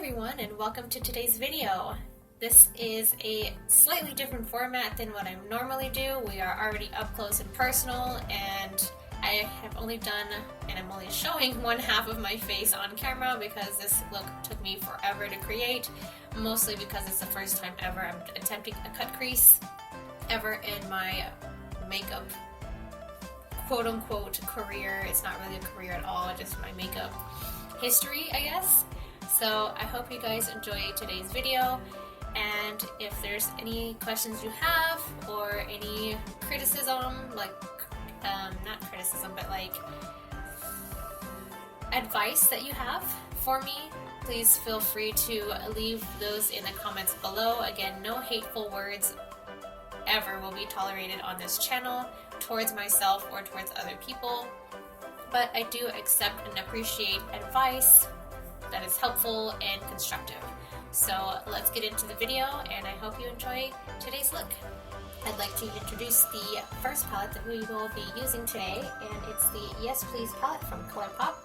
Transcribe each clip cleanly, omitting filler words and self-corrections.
everyone, and welcome to today's video. This is a slightly different format than what I normally do. We are already up close and personal, and I have only done, and I'm only showing one half of my face on camera because this look took me forever to create, mostly because it's the first time ever I'm attempting a cut crease ever in my makeup quote-unquote career. It's not really a career at all, just my makeup history, I guess. So I hope you guys enjoy today's video, and if there's any questions you have or any criticism, like not criticism, but like advice that you have for me, please feel free to leave those in the comments below. Again, no hateful words ever will be tolerated on this channel towards myself or towards other people, but I do accept and appreciate advice that is helpful and constructive. So let's get into the video, and I hope you enjoy today's look. I'd like to introduce the first palette that we will be using today, and it's the Yes Please palette from Colourpop.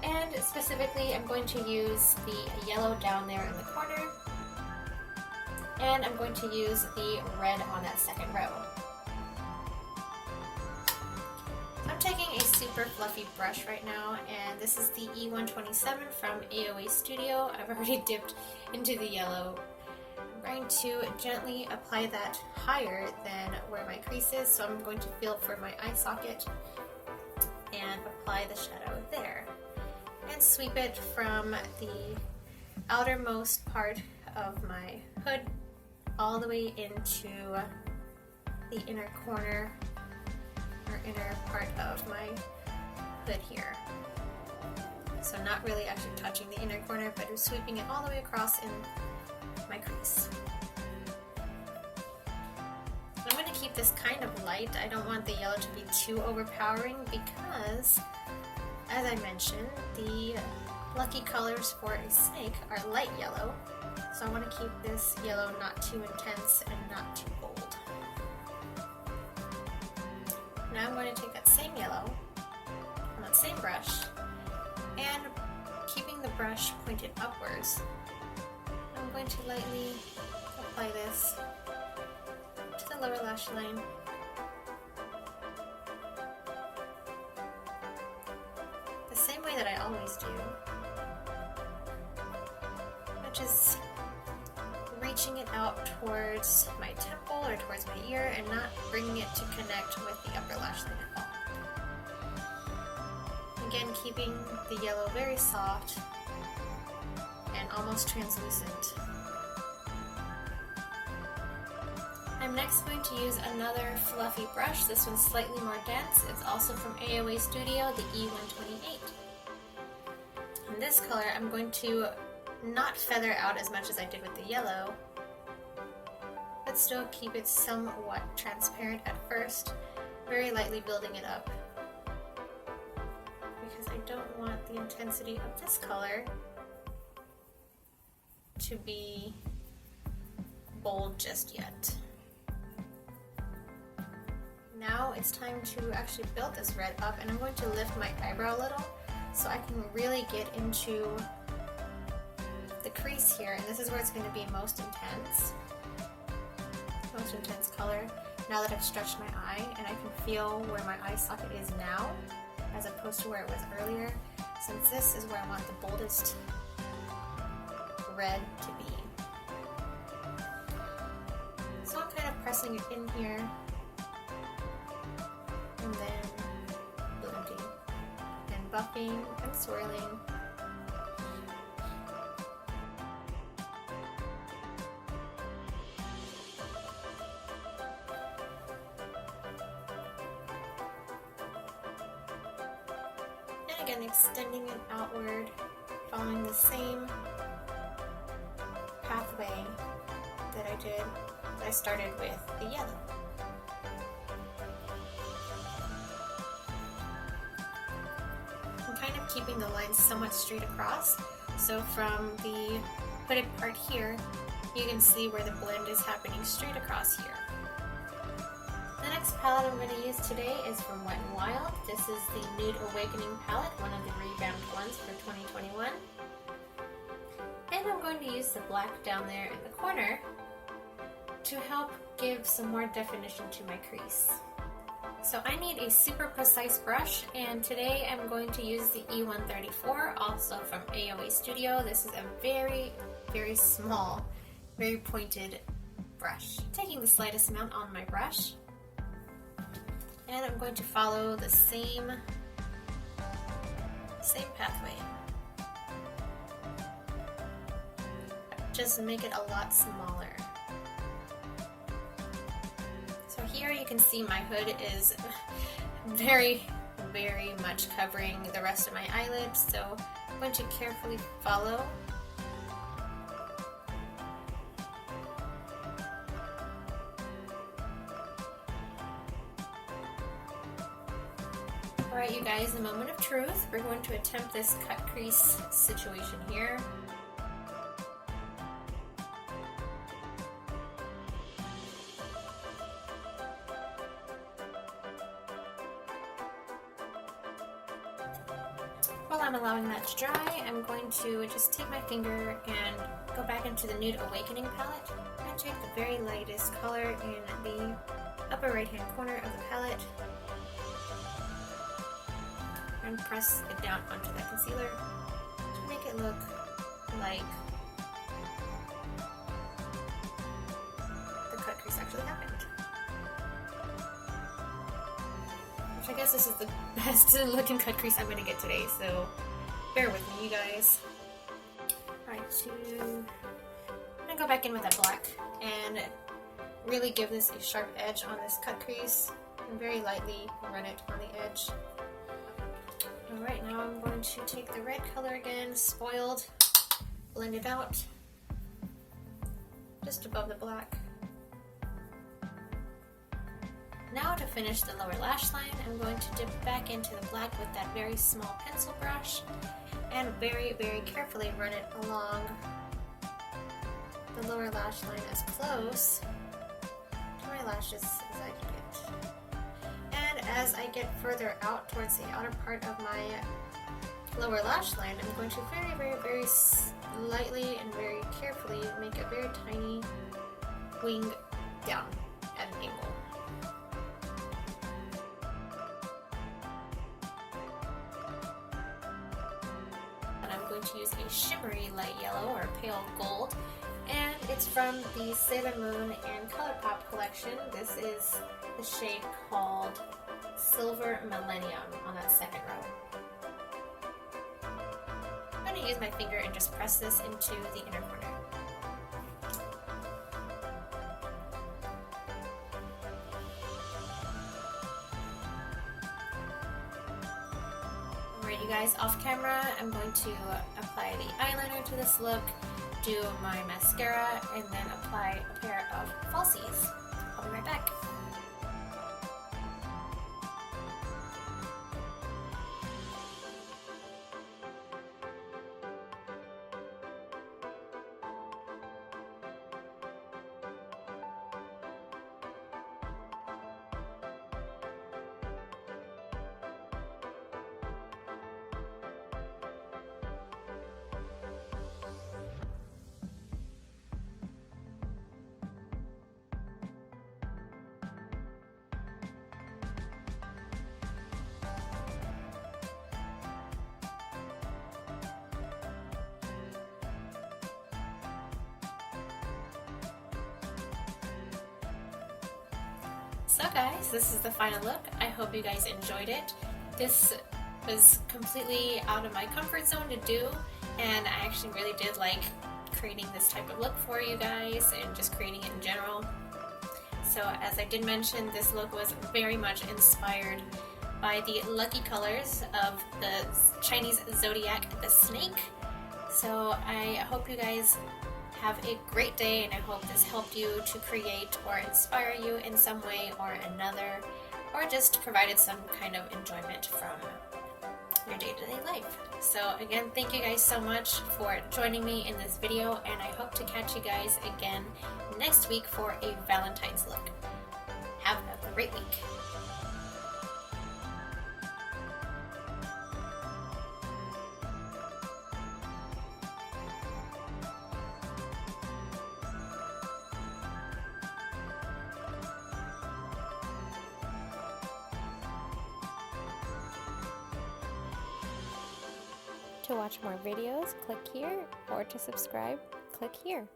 And specifically, I'm going to use the yellow down there in the corner, and I'm going to use the red on that second row. I'm taking a super fluffy brush right now, and this is the E127 from AOA Studio. I've already dipped into the yellow. I'm going to gently apply that higher than where my crease is, so I'm going to feel for my eye socket and apply the shadow there. And sweep it from the outermost part of my hood all the way into the inner corner or inner part of my hood here. So not really actually touching the inner corner, but sweeping it all the way across in my crease. I'm going to keep this kind of light. I don't want the yellow to be too overpowering because, as I mentioned, the lucky colors for a snake are light yellow. So I want to keep this yellow not too intense and not too bold. Now I'm going to take that same yellow on that same brush, and keeping the brush pointed upwards, I'm going to lightly apply this to the lower lash line. The same way that I always do, which is reaching it out towards my temple or towards my ear and not bringing it to connect with the upper lash line at all. Again, keeping the yellow very soft and almost translucent. I'm next going to use another fluffy brush. This one's slightly more dense. It's also from AOA Studio, the E128. In this color, I'm going to not feather out as much as I did with the yellow, but still keep it somewhat transparent at first, very lightly building it up, because I don't want the intensity of this color to be bold just yet. Now it's time to actually build this red up, and I'm going to lift my eyebrow a little so I can really get into the crease here, and this is where it's going to be most intense color, now that I've stretched my eye and I can feel where my eye socket is now as opposed to where it was earlier, since this is where I want the boldest red to be. So I'm kind of pressing it in here and then blending and buffing and swirling. Again, extending it outward, following the same pathway that I started with the yellow. I'm kind of keeping the lines somewhat straight across, so from the hooded part here, you can see where the blend is happening straight across here. The next palette I'm going to use today is from Wet n Wild. This is the Nude Awakening palette, one of the revamped ones for 2021. And I use the black down there in the corner to help give some more definition to my crease. So I need a super precise brush, and today I'm going to use the E134, also from AOA Studio. This is a very, very small, very pointed brush. Taking the slightest amount on my brush, and I'm going to follow the same pathway. Just make it a lot smaller. So here you can see my hood is very, very much covering the rest of my eyelid, so I'm going to carefully follow. Alright you guys, the moment of truth. We're going to attempt this cut crease situation here. While I'm allowing that to dry, I'm going to just take my finger and go back into the Nude Awakening palette and take the very lightest color in the upper right hand corner of the palette and press it down onto that concealer to make it look like the cut crease actually happened. Which I guess this is the best looking cut crease I'm going to get today, so bear with me you guys. Alright, I'm going to go back in with that black and really give this a sharp edge on this cut crease and very lightly run it on the edge. Alright, now I'm going to take the red color again, Spoiled, blend it out just above the black. Now to finish the lower lash line, I'm going to dip back into the black with that very small pencil brush and very, very carefully run it along the lower lash line as close to my lashes as I can get. And as I get further out towards the outer part of my lower lash line, I'm going to very, very, very lightly and very carefully make a very tiny wing down at an angle. And I'm going to use a shimmery light yellow or pale gold, and it's from the Sailor Moon and Colourpop collection. This is the shade called Silver Millennium on that second row. I'm going to use my finger and just press this into the inner corner. Alright you guys, off camera I'm going to apply the eyeliner to this look, do my mascara, and then apply a pair of falsies. I'll be right back. So guys, this is the final look. I hope you guys enjoyed it. This was completely out of my comfort zone to do, and I actually really did like creating this type of look for you guys and just creating it in general. So as I did mention, this look was very much inspired by the lucky colors of the Chinese Zodiac, the snake. So I hope you guys have a great day, and I hope this helped you to create or inspire you in some way or another, or just provided some kind of enjoyment from your day-to-day life. So again, thank you guys so much for joining me in this video, and I hope to catch you guys again next week for a Valentine's look. Have a great week. To watch more videos, click here, or to subscribe, click here.